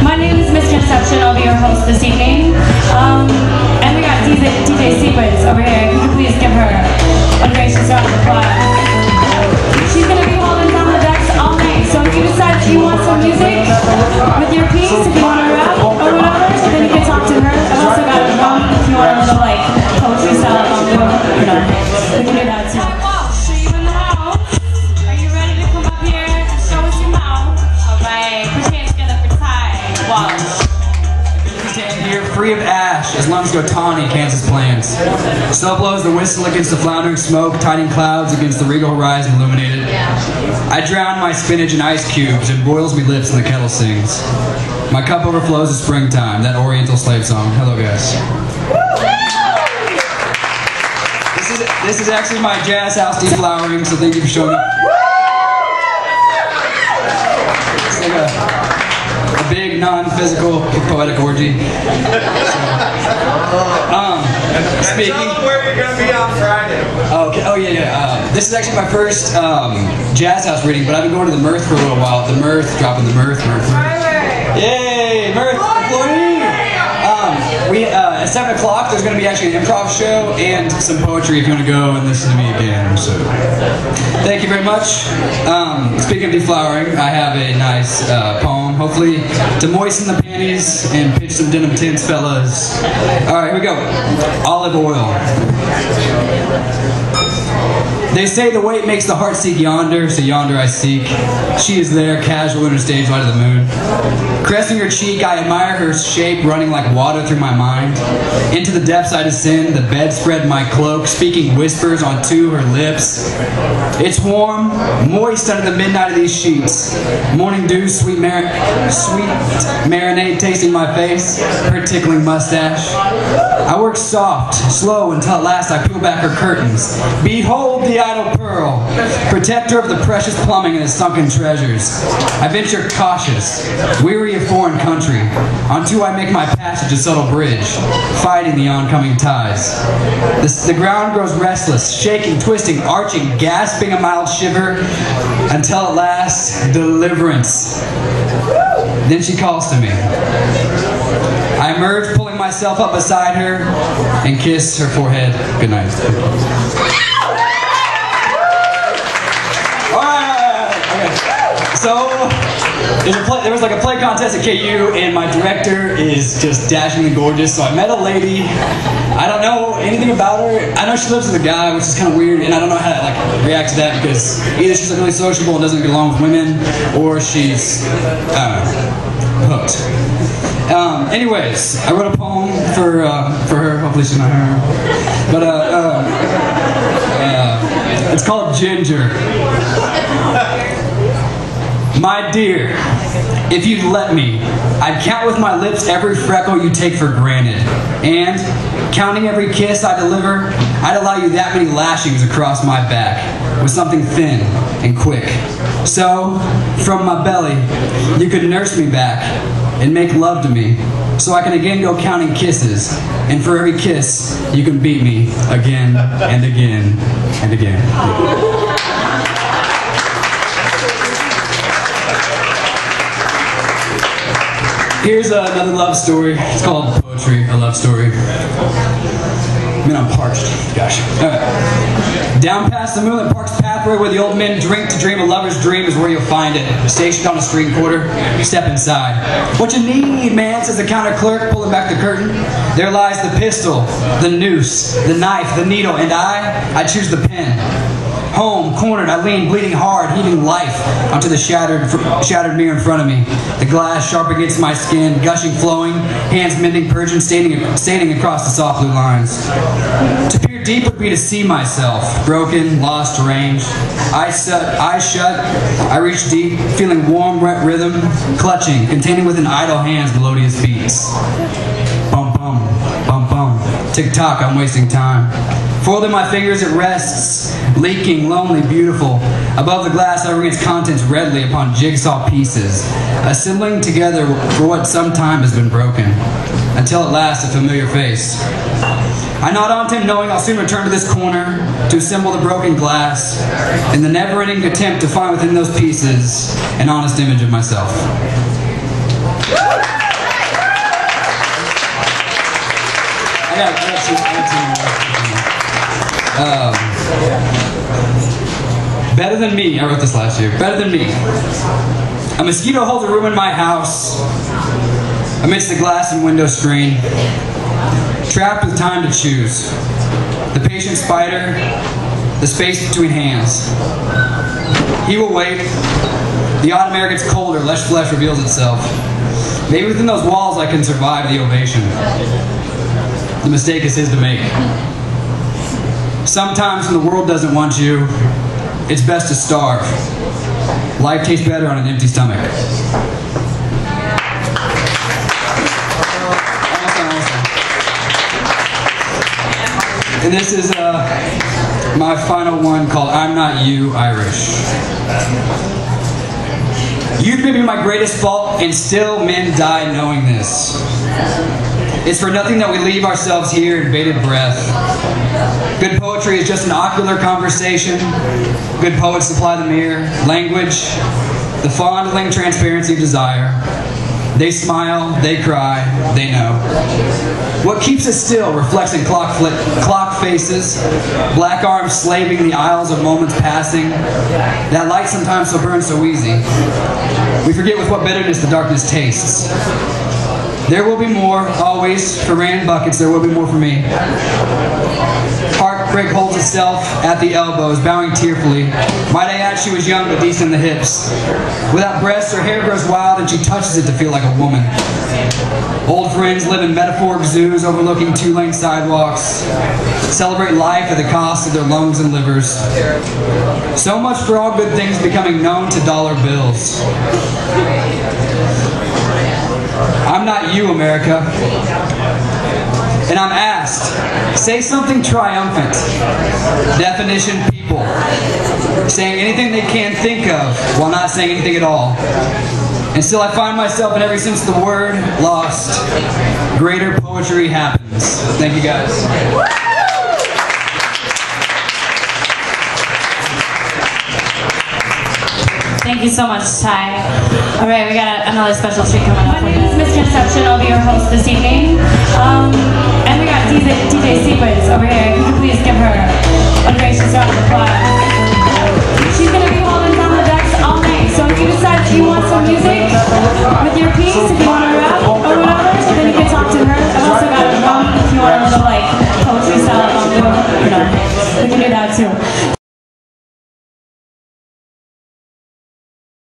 My name is Misconception. I'll be your host this evening. And we got DJ Sequence over here. If you could please give her a gracious round of applause. She's going to be holding down the decks all night. So if you decide that you want some music with your piece, if you want to rap or whatever, then you can talk to her. I've also got a drum if you want a little like poetry style bumper. You know, we can do that too. Free of ash, as lungs go tawny, Kansas plains. So blows the whistle against the floundering smoke, tiny clouds against the regal horizon illuminated. I drown my spinach in ice cubes and boils me lips and the kettle sings. My cup overflows of springtime, that oriental slave song. Hello guys. This is actually my jazz house deflowering, so thank you for showing up. It's like a big, non-physical, poetic orgy. Speaking. Tell them where you're going to be on Friday. Okay. Oh yeah. This is actually my first jazz house reading, but I've been going to the Mirth for a little while. The Mirth, dropping the Mirth. Yay, Mirth, employee. At 7 o'clock, there's going to be actually an improv show and some poetry if you want to go and listen to me again. So, thank you very much. Speaking of deflowering, I have a nice poem, hopefully to moisten the panties and pitch some denim tints, fellas. All right, here we go. Olive oil. They say the weight makes the heart seek yonder, so yonder I seek. She is there, casual in her stage light of the moon. Caressing her cheek, I admire her shape running like water through my mind. Into the depths I descend, the bedspread my cloak, speaking whispers onto her lips. It's warm, moist under the midnight of these sheets. Morning dew, sweet marinade tasting my face, her tickling mustache. I work soft, slow, until at last I peel back her curtains. Behold the idle pearl, protector of the precious plumbing and the sunken treasures. I venture cautious, weary of foreign country, unto I make my passage a subtle bridge, fighting the oncoming tides. The ground grows restless, shaking, twisting, arching, gasping a mild shiver, until at last, deliverance. Then she calls to me. I emerge, pulling myself up beside her, and kiss her forehead. Good night. So, there was like a play contest at KU, and my director is just dashingly gorgeous. So I met a lady. I don't know anything about her. I know she lives with a guy, which is kind of weird, and I don't know how to like react to that because either she's really sociable and doesn't get along with women, or she's hooked. Anyways, I wrote a poem for her. Hopefully she's not her, but it's called Ginger. My dear, if you'd let me, I'd count with my lips every freckle you take for granted. And, counting every kiss I deliver, I'd allow you that many lashings across my back, with something thin and quick. So, from my belly, you could nurse me back and make love to me, so I can again go counting kisses, and for every kiss, you can beat me again and again and again. Here's another love story. It's called Poetry, a Love Story. Man, I'm parched. Gosh. Down past the moonlit park's pathway where the old men drink to dream a lover's dream is where you'll find it. Stationed on a street corner, step inside. What you need, man, says the counter clerk, pulling back the curtain. There lies the pistol, the noose, the knife, the needle, and I choose the pen. Home, cornered, I lean, bleeding hard, heaving life onto the shattered mirror in front of me. The glass sharp against my skin, gushing, flowing, hands mending, purging, staining across the soft blue lines. To peer deep would be to see myself, broken, lost, deranged. Eyes shut, I reach deep, feeling warm, wet rhythm, clutching, containing within idle hands melodious beats. Bum bum, bum bum, tick tock, I'm wasting time. Folding my fingers, it rests, leaking, lonely, beautiful. Above the glass, I ring its contents readily upon jigsaw pieces, assembling together for what some time has been broken, until at last a familiar face. I nod on to him, knowing I'll soon return to this corner to assemble the broken glass in the never-ending attempt to find within those pieces an honest image of myself. Better than me. I wrote this last year. Better than me. A mosquito holds a room in my house amidst the glass and window screen, trapped with time to choose. The patient spider, the space between hands. He will wait. The autumn air gets colder, less flesh reveals itself. Maybe within those walls I can survive the ovation. The mistake is his to make. Sometimes when the world doesn't want you, it's best to starve. Life tastes better on an empty stomach. And this is my final one called I'm Not You, Irish. Youth may be my greatest fault, and still men die knowing this. It's for nothing that we leave ourselves here in bated breath. Good poetry is just an ocular conversation. Good poets supply the mirror, language, the fondling transparency of desire. They smile, they cry, they know. What keeps us still reflects in clock faces, black arms slaving the aisles of moments passing. That light sometimes so burns so easy. We forget with what bitterness the darkness tastes. There will be more, always, for rain buckets, there will be more for me. Heartbreak holds itself at the elbows, bowing tearfully. Might I add, she was young but decent in the hips. Without breasts, her hair grows wild and she touches it to feel like a woman. Old friends live in metaphoric zoos overlooking two-lane sidewalks. Celebrate life at the cost of their lungs and livers. So much for all good things becoming known to dollar bills. I'm not you, America. And I'm asked, say something triumphant. Definition, people. Saying anything they can think of while not saying anything at all. And still I find myself in every sense of the word lost. Greater poetry happens. Thank you guys. Thank you so much, Ty. All right, we got another special treat coming up. My name is Mr. Inception. I'll be your host this evening. And we got DJ Sequence over here. If you could please give her a gracious round of applause. She's going to be holding down the decks all night. So if you decide that you want some music with your piece, if you